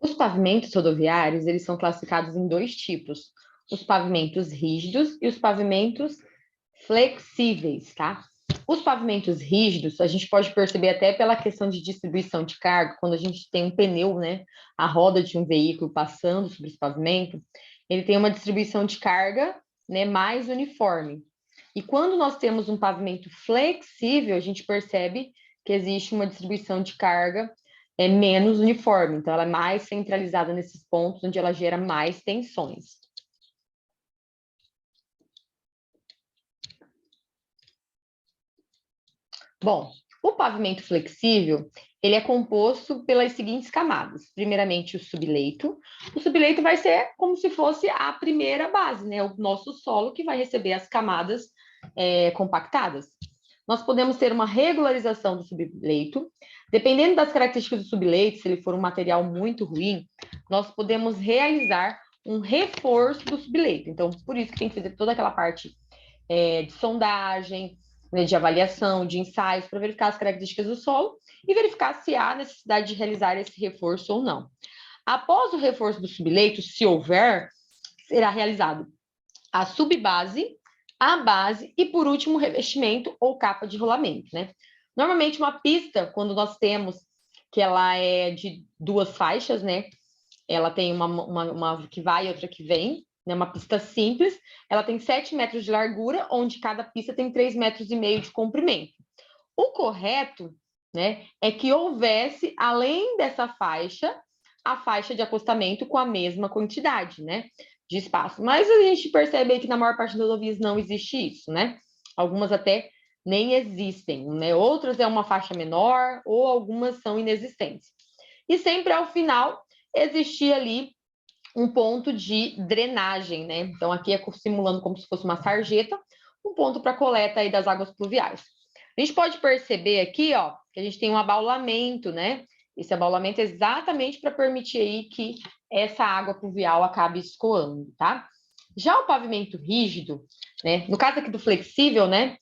Os pavimentos rodoviários, eles são classificados em dois tipos: os pavimentos rígidos e os pavimentos flexíveis, tá? Os pavimentos rígidos, a gente pode perceber até pela questão de distribuição de carga, quando a gente tem um pneu, né, a roda de um veículo passando sobre esse pavimento, ele tem uma distribuição de carga, né, mais uniforme. E quando nós temos um pavimento flexível, a gente percebe que existe uma distribuição de carga menos uniforme, então ela é mais centralizada nesses pontos onde ela gera mais tensões. Bom, o pavimento flexível, ele é composto pelas seguintes camadas. Primeiramente, o subleito. O subleito vai ser como se fosse a primeira base, né? O nosso solo que vai receber as camadas compactadas. Nós podemos ter uma regularização do subleito. Dependendo das características do subleito, se ele for um material muito ruim, nós podemos realizar um reforço do subleito. Então, por isso que tem que fazer toda aquela parte de sondagem, né, de avaliação, de ensaios, para verificar as características do solo e verificar se há necessidade de realizar esse reforço ou não. Após o reforço do subleito, se houver, será realizado a subbase, a base e, por último, o revestimento ou capa de rolamento, né? Normalmente, uma pista, quando nós temos que ela é de duas faixas, né? Ela tem uma que vai e outra que vem, né? Uma pista simples. Ela tem 7 metros de largura, onde cada pista tem 3,5 metros de comprimento. O correto, né, é que houvesse, além dessa faixa, a faixa de acostamento com a mesma quantidade, né, de espaço. Mas a gente percebe aí que na maior parte das rodovias não existe isso, né? Algumas até nem existem, né? Outras é uma faixa menor ou algumas são inexistentes. E sempre ao final existia ali um ponto de drenagem, né? Então aqui é simulando como se fosse uma sarjeta, um ponto para coleta aí das águas pluviais. A gente pode perceber aqui, ó, que a gente tem um abaulamento, né? Esse abaulamento é exatamente para permitir aí que essa água pluvial acabe escoando, tá? Já o pavimento rígido, né? No caso aqui do flexível, né?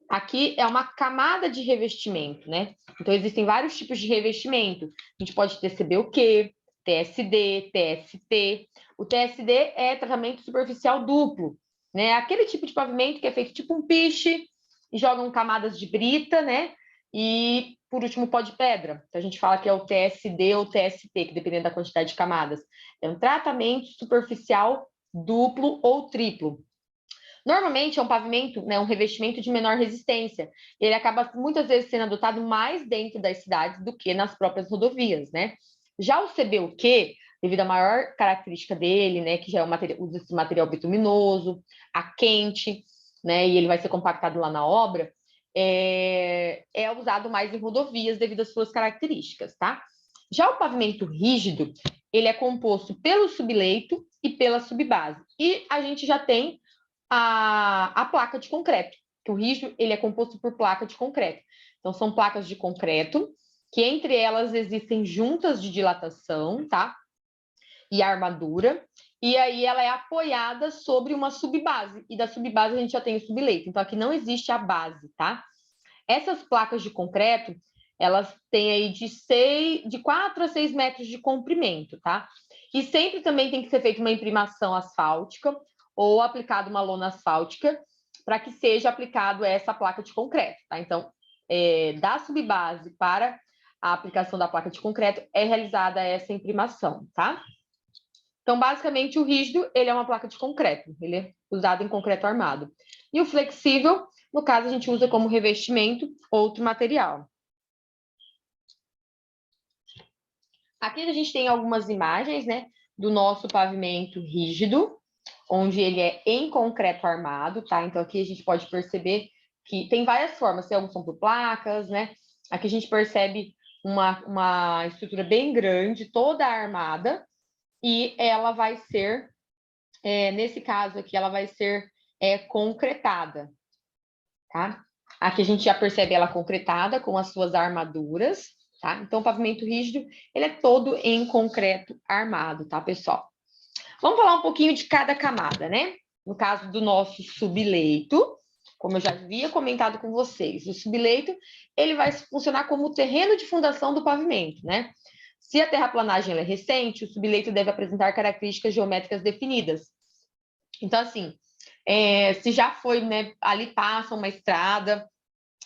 Aqui é uma camada de revestimento, né? Então existem vários tipos de revestimento. A gente pode ter CBUQ, TSD, TST. O TSD é tratamento superficial duplo, né? Aquele tipo de pavimento que é feito tipo um piche, e jogam camadas de brita, né? E, por último, pó de pedra. Então, a gente fala que é o TSD ou TST, que dependendo da quantidade de camadas. É um tratamento superficial duplo ou triplo. Normalmente é um pavimento, né, um revestimento de menor resistência. Ele acaba muitas vezes sendo adotado mais dentro das cidades do que nas próprias rodovias, né? Já o CBUQ, devido à maior característica dele, né, que já é um material, usa esse material bituminoso, a quente, né, e ele vai ser compactado lá na obra, é usado mais em rodovias devido às suas características, tá? Já o pavimento rígido, ele é composto pelo subleito e pela subbase. E a gente já tem a placa de concreto, que o rígido ele é composto por placa de concreto. Então, são placas de concreto, que entre elas existem juntas de dilatação, tá? E armadura, e aí ela é apoiada sobre uma subbase, e da subbase a gente já tem o subleito. Então, aqui não existe a base, tá? Essas placas de concreto, elas têm aí de 4 a 6 metros de comprimento, tá? E sempre também tem que ser feita uma imprimação asfáltica ou aplicada uma lona asfáltica para que seja aplicado essa placa de concreto, tá? Então, da subbase para a aplicação da placa de concreto é realizada essa imprimação, tá? Então, basicamente, o rígido, ele é uma placa de concreto, ele é usado em concreto armado. E o flexível, no caso, a gente usa como revestimento outro material. Aqui a gente tem algumas imagens, né, do nosso pavimento rígido, onde ele é em concreto armado, tá? Então, aqui a gente pode perceber que tem várias formas, alguns são por placas, né? Aqui a gente percebe uma estrutura bem grande, toda armada, e ela vai ser, nesse caso aqui, ela vai ser concretada, tá? Aqui a gente já percebe ela concretada com as suas armaduras, tá? Então, o pavimento rígido, ele é todo em concreto armado, tá, pessoal? Vamos falar um pouquinho de cada camada, né? No caso do nosso subleito, como eu já havia comentado com vocês, o subleito, ele vai funcionar como o terreno de fundação do pavimento, né? Se a terraplanagem ela é recente, o subleito deve apresentar características geométricas definidas. Então, assim, se já foi, né, ali passa uma estrada,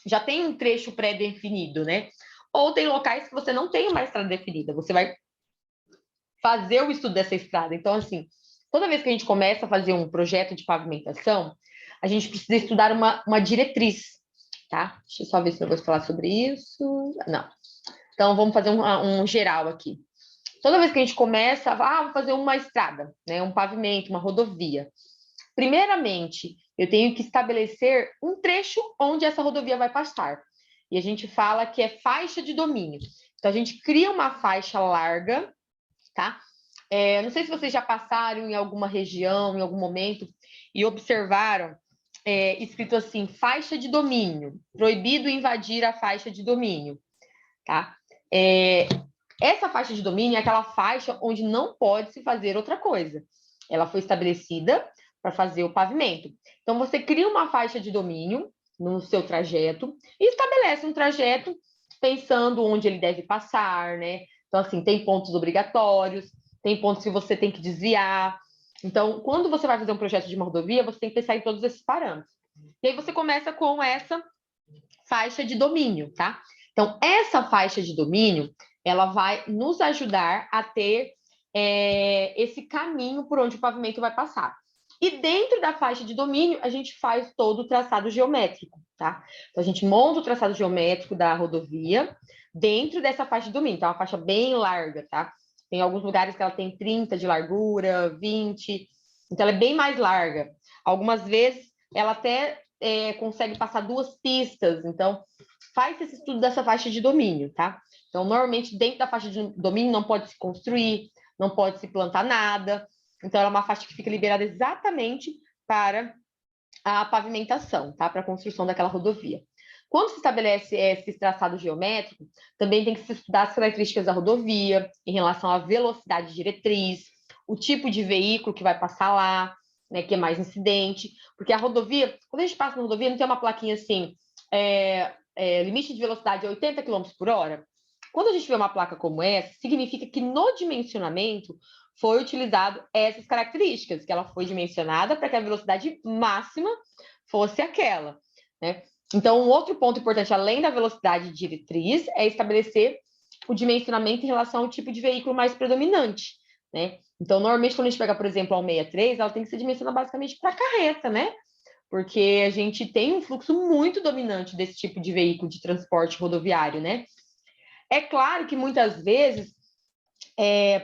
já tem um trecho pré-definido, né? Ou tem locais que você não tem uma estrada definida, você vai fazer o estudo dessa estrada. Então, assim, toda vez que a gente começa a fazer um projeto de pavimentação, a gente precisa estudar uma diretriz, tá? Deixa eu só ver se eu vou falar sobre isso. Não. Então, vamos fazer um geral aqui. Toda vez que a gente começa, vou fazer uma estrada, né? Um pavimento, uma rodovia. Primeiramente, eu tenho que estabelecer um trecho onde essa rodovia vai passar. E a gente fala que é faixa de domínio. Então, a gente cria uma faixa larga, tá? Não sei se vocês já passaram em alguma região, em algum momento, e observaram escrito assim, faixa de domínio, proibido invadir a faixa de domínio, tá? Essa faixa de domínio é aquela faixa onde não pode se fazer outra coisa. Ela foi estabelecida para fazer o pavimento. Então, você cria uma faixa de domínio no seu trajeto e estabelece um trajeto pensando onde ele deve passar, né? Então, assim, tem pontos obrigatórios, tem pontos que você tem que desviar. Então, quando você vai fazer um projeto de uma rodovia, você tem que pensar em todos esses parâmetros. E aí você começa com essa faixa de domínio, tá? Então, essa faixa de domínio, ela vai nos ajudar a ter esse caminho por onde o pavimento vai passar. E dentro da faixa de domínio, a gente faz todo o traçado geométrico, tá? Então, a gente monta o traçado geométrico da rodovia dentro dessa faixa de domínio. Então, é uma faixa bem larga, tá? Tem alguns lugares que ela tem 30 de largura, 20. Então, ela é bem mais larga. Algumas vezes, ela até consegue passar 2 pistas. Então, faz esse estudo dessa faixa de domínio, tá? Então, normalmente, dentro da faixa de domínio, não pode se construir, não pode se plantar nada. Então, ela é uma faixa que fica liberada exatamente para a pavimentação, tá? Para a construção daquela rodovia. Quando se estabelece esse traçado geométrico, também tem que se estudar as características da rodovia em relação à velocidade diretriz, o tipo de veículo que vai passar lá, né, que é mais incidente, porque a rodovia, quando a gente passa na rodovia, não tem uma plaquinha assim, limite de velocidade é 80 km por hora. Quando a gente vê uma placa como essa, significa que no dimensionamento foi utilizado essas características, que ela foi dimensionada para que a velocidade máxima fosse aquela, né? Então, um outro ponto importante, além da velocidade diretriz, é estabelecer o dimensionamento em relação ao tipo de veículo mais predominante, né? Então, normalmente, quando a gente pega, por exemplo, a 163, ela tem que ser dimensionada basicamente para carreta, né? Porque a gente tem um fluxo muito dominante desse tipo de veículo de transporte rodoviário, né? É claro que muitas vezes,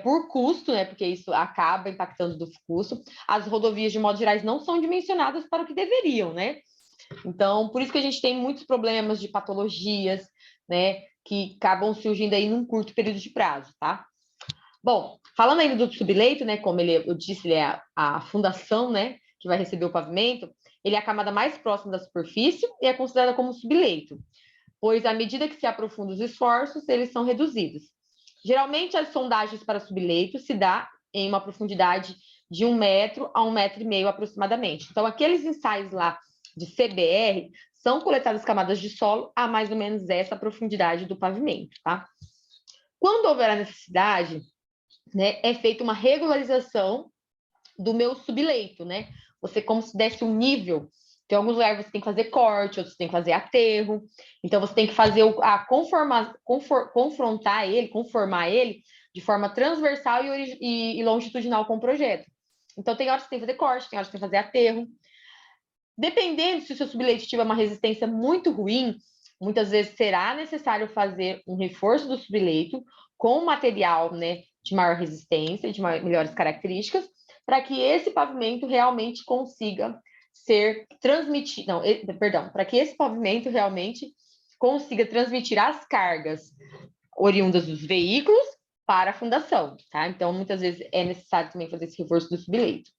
por custo, né? Porque isso acaba impactando do custo, as rodovias, de modo geral, não são dimensionadas para o que deveriam, né? Então, por isso que a gente tem muitos problemas de patologias, né? Que acabam surgindo aí num curto período de prazo, tá? Bom, falando ainda do subleito, né? Como eu disse, ele é a fundação, né? Que vai receber o pavimento. Ele é a camada mais próxima da superfície e é considerada como subleito, pois à medida que se aprofunda os esforços, eles são reduzidos. Geralmente, as sondagens para subleito se dá em uma profundidade de 1 metro a 1,5 metro aproximadamente. Então, aqueles ensaios lá de CBR são coletadas camadas de solo a mais ou menos essa profundidade do pavimento, tá? Quando houver a necessidade, né, é feita uma regularização do meu subleito, né? Você como se desse um nível. Tem alguns lugares você tem que fazer corte, outros tem que fazer aterro. Então você tem que fazer conformar ele de forma transversal e longitudinal com o projeto. Então tem horas que você tem que fazer corte, tem horas que você tem que fazer aterro. Dependendo se o seu subleito tiver uma resistência muito ruim, muitas vezes será necessário fazer um reforço do subleito com material, né, de maior resistência, de melhores características, para que esse pavimento realmente consiga ser transmitido, para que esse pavimento realmente consiga transmitir as cargas oriundas dos veículos para a fundação, tá? Então, muitas vezes é necessário também fazer esse reforço do subleito.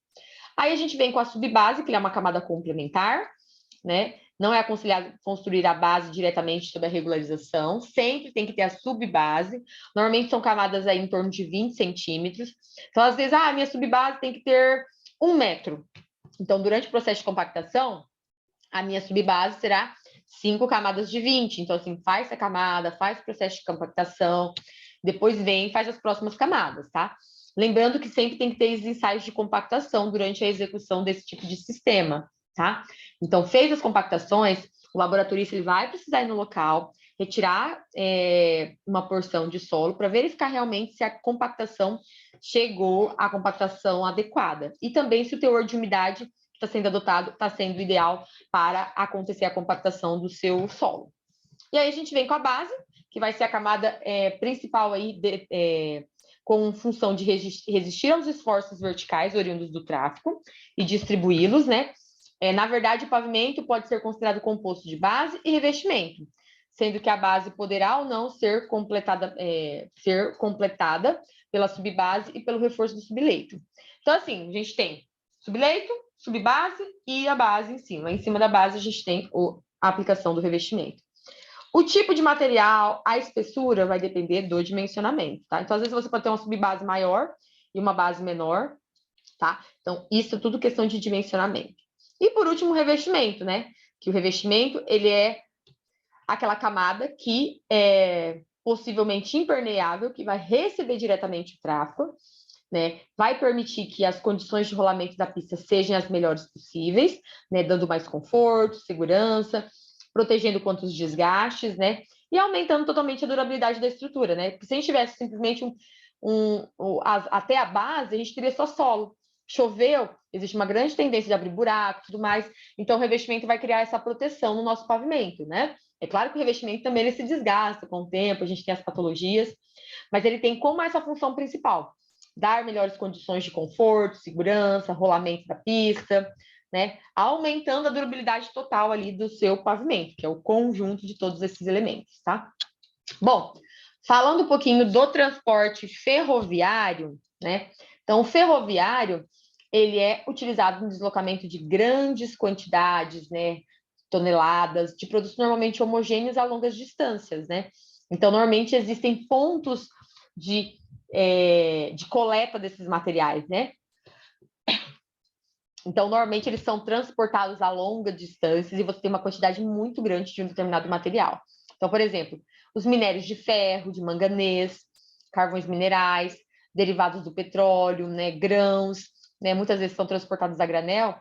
Aí a gente vem com a subbase, que é uma camada complementar, né? Não é aconselhado construir a base diretamente sobre a regularização, sempre tem que ter a subbase. Normalmente são camadas aí em torno de 20 centímetros. Então, às vezes, a minha subbase tem que ter 1 metro. Então, durante o processo de compactação, a minha subbase será 5 camadas de 20. Então, assim, faz essa camada, faz o processo de compactação. depois vem e faz as próximas camadas, tá? Lembrando que sempre tem que ter os ensaios de compactação durante a execução desse tipo de sistema, tá? Então, fez as compactações, o laboratorista ele vai precisar ir no local, retirar uma porção de solo para verificar realmente se a compactação chegou à compactação adequada. E também se o teor de umidade que está sendo adotado está sendo ideal para acontecer a compactação do seu solo. E aí a gente vem com a base, que vai ser a camada principal aí com função de resistir aos esforços verticais oriundos do tráfego e distribuí-los, né? Na verdade, o pavimento pode ser considerado composto de base e revestimento, sendo que a base poderá ou não ser completada pela subbase e pelo reforço do subleito. Então, assim, a gente tem subleito, subbase e a base em cima. Em cima da base, a gente tem a aplicação do revestimento. O tipo de material, a espessura, vai depender do dimensionamento, tá? Então, às vezes, você pode ter uma subbase maior e uma base menor, tá? Então, isso é tudo questão de dimensionamento. E, por último, o revestimento, né? Que o revestimento, ele é aquela camada que é possivelmente impermeável, que vai receber diretamente o tráfego, né? Vai permitir que as condições de rolamento da pista sejam as melhores possíveis, né? Dando mais conforto, segurança, protegendo contra os desgastes, né? E aumentando totalmente a durabilidade da estrutura, né? Porque se a gente tivesse simplesmente até a base, a gente teria só solo. Choveu, existe uma grande tendência de abrir buraco e tudo mais, então o revestimento vai criar essa proteção no nosso pavimento, né? É claro que o revestimento também ele se desgasta com o tempo, a gente tem as patologias, mas ele tem como essa função principal: dar melhores condições de conforto, segurança, rolamento da pista, né? Aumentando a durabilidade total ali do seu pavimento, que é o conjunto de todos esses elementos, tá? Bom, falando um pouquinho do transporte ferroviário, né? Então, o ferroviário, ele é utilizado no deslocamento de grandes quantidades, né? Toneladas de produtos normalmente homogêneos a longas distâncias, né? Então, normalmente existem pontos de coleta desses materiais, né? Então, normalmente eles são transportados a longas distâncias e você tem uma quantidade muito grande de um determinado material. Então, por exemplo, os minérios de ferro, de manganês, carvões minerais, derivados do petróleo, né, grãos, né, muitas vezes são transportados a granel,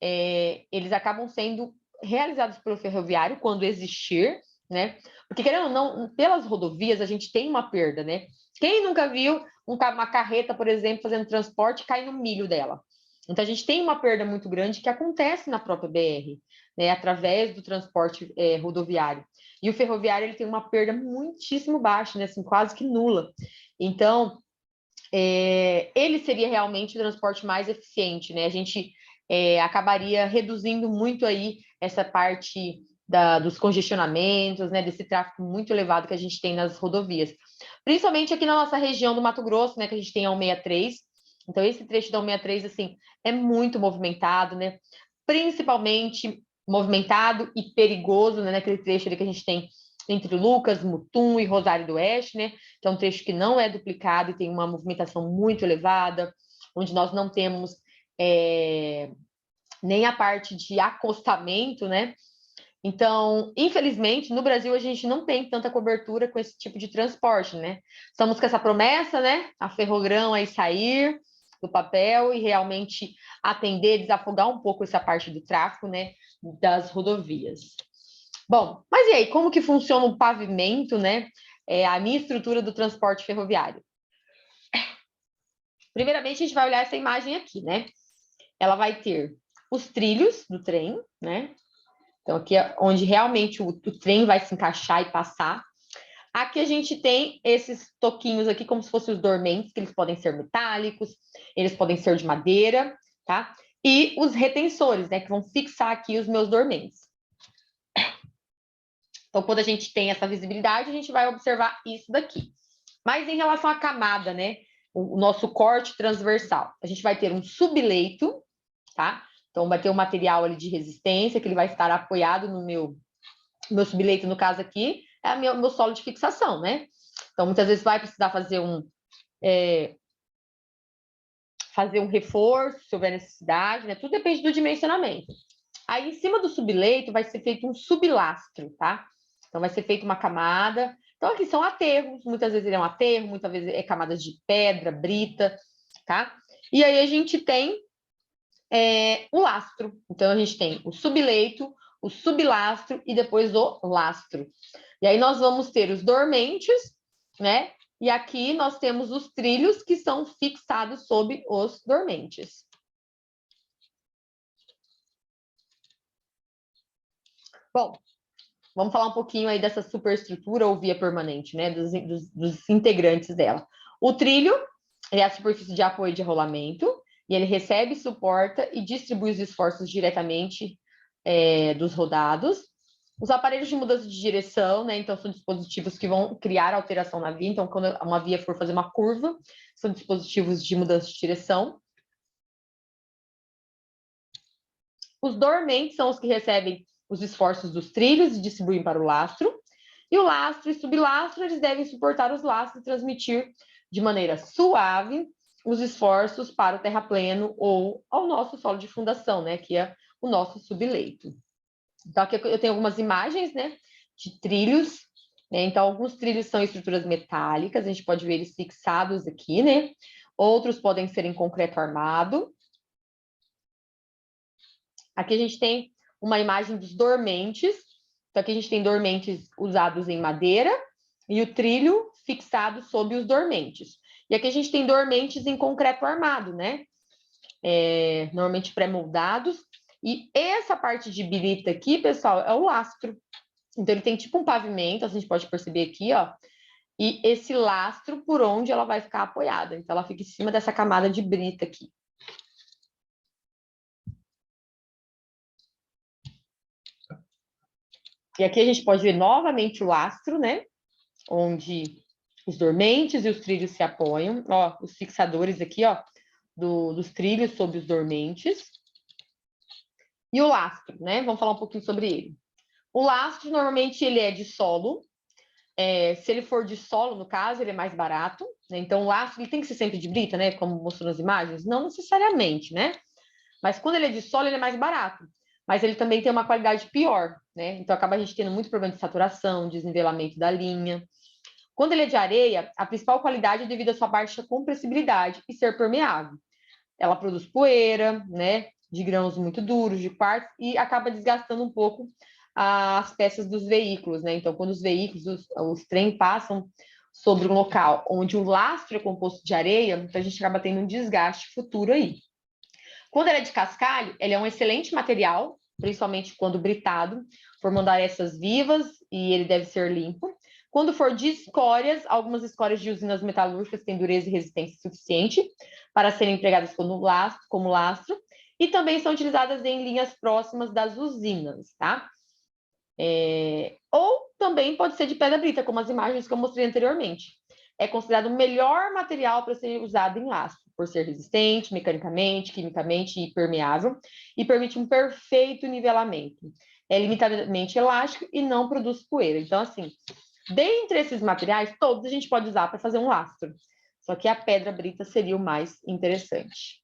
eles acabam sendo realizados pelo ferroviário quando existir, né? Porque, querendo ou não, pelas rodovias a gente tem uma perda, né? Quem nunca viu uma carreta, por exemplo, fazendo transporte e cai no milho dela? Então, a gente tem uma perda muito grande que acontece na própria BR, né, através do transporte rodoviário. E o ferroviário ele tem uma perda muitíssimo baixa, né, assim, quase que nula. Então, ele seria realmente o transporte mais eficiente, né? A gente acabaria reduzindo muito aí essa parte dos congestionamentos, né, desse tráfego muito elevado que a gente tem nas rodovias. Principalmente aqui na nossa região do Mato Grosso, né, que a gente tem a 163. Então, esse trecho da 163, assim, é muito movimentado, né? Principalmente movimentado e perigoso, né? Naquele trecho ali que a gente tem entre Lucas, Mutum e Rosário do Oeste, né? Que é um trecho que não é duplicado e tem uma movimentação muito elevada, onde nós não temos nem a parte de acostamento, né? Então, infelizmente, no Brasil a gente não tem tanta cobertura com esse tipo de transporte, né? Estamos com essa promessa, né? A Ferrogrão aí sair do papel e realmente atender, desafogar um pouco essa parte do tráfego, né? Das rodovias. Bom, mas e aí, como que funciona o pavimento, né? A minha estrutura do transporte ferroviário. Primeiramente, a gente vai olhar essa imagem aqui, né? Ela vai ter os trilhos do trem, né? Então, aqui é onde realmente o trem vai se encaixar e passar. Aqui a gente tem esses toquinhos aqui, como se fossem os dormentes, que eles podem ser metálicos, eles podem ser de madeira, tá? E os retensores, né, que vão fixar aqui os meus dormentes. Então, quando a gente tem essa visibilidade, a gente vai observar isso daqui. Mas em relação à camada, né, o nosso corte transversal, a gente vai ter um subleito, tá? Então, vai ter um material ali de resistência, que ele vai estar apoiado no meu subleito, no caso aqui, é o meu solo de fixação, né? Então, muitas vezes vai precisar fazer um reforço, se houver necessidade, né? Tudo depende do dimensionamento. Aí, em cima do subleito, vai ser feito um sublastro, tá? Então, vai ser feita uma camada Então, aqui são aterros, muitas vezes ele é um aterro, muitas vezes é camadas de pedra, brita, tá? E aí a gente tem o lastro. Então, a gente tem o subleito, o sublastro e depois o lastro. E aí nós vamos ter os dormentes, né? E aqui nós temos os trilhos que são fixados sob os dormentes. Bom, vamos falar um pouquinho aí dessa superestrutura ou via permanente, né? Dos integrantes dela. O trilho é a superfície de apoio de rolamento, e ele recebe, suporta e distribui os esforços diretamente dos rodados. Os aparelhos de mudança de direção, né? Então, são dispositivos que vão criar alteração na via. Então, quando uma via for fazer uma curva, são dispositivos de mudança de direção. Os dormentes são os que recebem os esforços dos trilhos e distribuem para o lastro. E o lastro e sublastro, eles devem suportar os lastros e transmitir de maneira suave os esforços para o terrapleno ou ao nosso solo de fundação, né? Que é o nosso subleito. Então, aqui eu tenho algumas imagens, né? De trilhos, né? Então, alguns trilhos são estruturas metálicas, a gente pode ver eles fixados aqui, né? Outros podem ser em concreto armado. Aqui a gente tem uma imagem dos dormentes. Então, aqui a gente tem dormentes usados em madeira e o trilho fixado sob os dormentes. E aqui a gente tem dormentes em concreto armado, né? Normalmente pré-moldados. E essa parte de birita aqui, pessoal, é o lastro. Então, ele tem tipo um pavimento, a gente pode perceber aqui, ó. E esse lastro por onde ela vai ficar apoiada. Então, ela fica em cima dessa camada de brita aqui. E aqui a gente pode ver novamente o lastro, né? Onde os dormentes e os trilhos se apoiam. Ó, os fixadores aqui, ó, dos trilhos sobre os dormentes. E o lastro, né? Vamos falar um pouquinho sobre ele. O lastro, normalmente, ele é de solo. Se ele for de solo, no caso, ele é mais barato. Né? Então, o lastro ele tem que ser sempre de brita, né? Como mostrou nas imagens? Não necessariamente, né? Mas quando ele é de solo, ele é mais barato. Mas ele também tem uma qualidade pior, né? Então, acaba a gente tendo muito problema de saturação, desnivelamento da linha. Quando ele é de areia, a principal qualidade é devido à sua baixa compressibilidade e ser permeável. Ela produz poeira, né? De grãos muito duros, de quartzo, e acaba desgastando um pouco as peças dos veículos, né? Então, quando os veículos, os trem passam sobre um local onde o lastro é composto de areia, então a gente acaba tendo um desgaste futuro aí. Quando ele é de cascalho, ele é um excelente material, principalmente quando britado, formando arestas vivas e ele deve ser limpo. Quando for de escórias, algumas escórias de usinas metalúrgicas têm dureza e resistência suficiente para serem empregadas como lastro, e também são utilizadas em linhas próximas das usinas, tá? Ou também pode ser de pedra brita, como as imagens que eu mostrei anteriormente. É considerado o melhor material para ser usado em lastro, por ser resistente, mecanicamente, quimicamente e permeável, e permite um perfeito nivelamento. É limitadamente elástico e não produz poeira. Então, assim, dentre esses materiais, todos a gente pode usar para fazer um lastro. Só que a pedra brita seria o mais interessante.